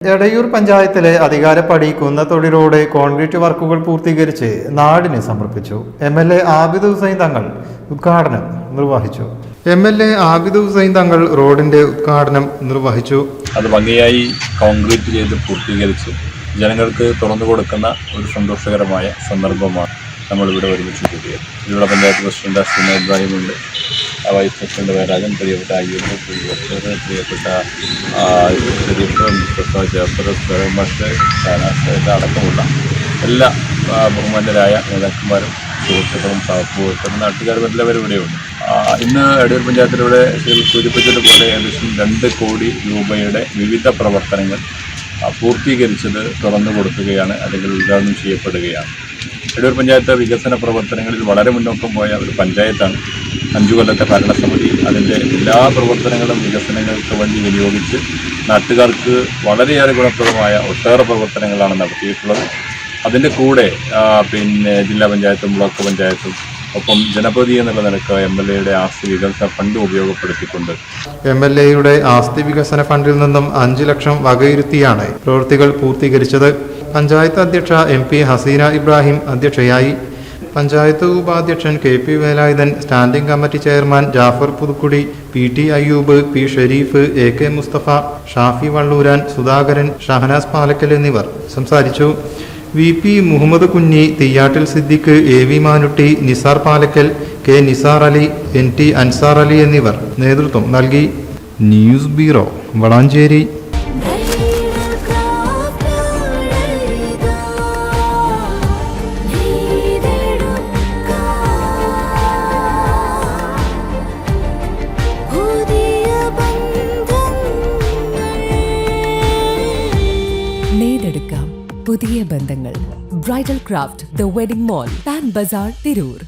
എടയൂർ പഞ്ചായത്തിലെ അധികാരപ്പടി കുന്നത്തൊടി road concrete വർക്കുകൾ പൂർത്തീകരിച്ച് നാടിന് സമർപ്പിച്ചു. എം.എൽ.എ. ആബിദ് ഹുസൈൻ തങ്ങൾ ഉദ്ഘാടനം നിർവഹിച്ചു. റോഡിന്റെ ഉദ്ഘാടനം നിർവഹിച്ചു. അത് ഭംഗിയായി കോൺക്രീറ്റ് ചെയ്ത് പൂർത്തീകരിച്ച് ജനങ്ങൾക്ക് തുറന്നു കൊടുക്കുന്ന ഒരു സന്തോഷകരമായ സന്ദർഭമാണ് നമ്മളിവിടെ ഒരുമിച്ച് കൂട്ടിയത്. ഇവിടെ പഞ്ചായത്ത് പ്രസിഡന്റ് അസീന ഇബ്രാഹിം ഉണ്ട്, വൈസ് പ്രസിഡന്റ് വേരാജൻ, പ്രിയപ്പെട്ട അയ്യൂബ്, പ്രിയപ്പെട്ട ഷെരീഫ്, മുസ്തഫ, ജാഫർ, അടക്കമുള്ള എല്ലാ ബഹുമാന്യരായ നേതാക്കന്മാരും സുഹൃത്തുക്കളും സഹപ്രവർത്തകരും നാട്ടുകാരും എല്ലാവരും ഇവിടെയുണ്ട്. ഇന്ന് എടയൂർ പഞ്ചായത്തിലൂടെ സൂചിപ്പിച്ചതുപോലെ ഏകദേശം 2 കോടി രൂപയുടെ വിവിധ പ്രവർത്തനങ്ങൾ പൂർത്തീകരിച്ചത് തുറന്നു കൊടുക്കുകയാണ്, അല്ലെങ്കിൽ ഉദ്ഘാടനം ചെയ്യപ്പെടുകയാണ്. എടയൂർ പഞ്ചായത്ത് വികസന പ്രവർത്തനങ്ങളിൽ വളരെ മുന്നോക്കം പോയ ഒരു പഞ്ചായത്താണ്. 5 കൊല്ലത്തെ ഭരണസമിതി അതിൻ്റെ എല്ലാ പ്രവർത്തനങ്ങളും വികസനങ്ങൾക്ക് വേണ്ടി വിനിയോഗിച്ച് നാട്ടുകാർക്ക് വളരെയേറെ ഗുണപ്രദമായ ഒട്ടേറെ പ്രവർത്തനങ്ങളാണ് നടത്തിയിട്ടുള്ളത്. അതിൻ്റെ കൂടെ ജില്ലാ പഞ്ചായത്തും ബ്ലോക്ക് പഞ്ചായത്തും ഒപ്പം ജനപ്രതി എന്നുള്ള നിലക്ക് എം.എൽ.എയുടെ ആസ്തി വികസന ഫണ്ട് ഉപയോഗപ്പെടുത്തിക്കൊണ്ട് എം.എൽ.എയുടെ ആസ്തി വികസന ഫണ്ടിൽ നിന്നും 5 ലക്ഷം വകയിരുത്തിയാണ് പ്രവൃത്തികൾ പൂർത്തീകരിച്ചത്. പഞ്ചായത്ത് അധ്യക്ഷ എം.പി. ഹസീന ഇബ്രാഹിം അധ്യക്ഷയായി. പഞ്ചായത്ത് ഉപാധ്യക്ഷൻ K P. Velayudhan, standing committee chairman Jafar Puthukkudi, P T. Ayyub, P. Sherif, A K. Musthafa, Shafi Valluran, Sudhakaran, Shahanas Palakkal എന്നിവർ സംസാരിച്ചു. V P. Muhammad Kunhi, Thiyyattil Siddique, A V. Manutty, Nisar Palakkal, K. Nisar Ali, N T. Ansar Ali എന്നിവർ നേതൃത്വം നൽകി. News bureau, Valanchery. നേടെടുക്കാം പുതിയ ബന്ധങ്ങൾ. Bridal craft, the wedding mall, Pan Bazaar, Tirur.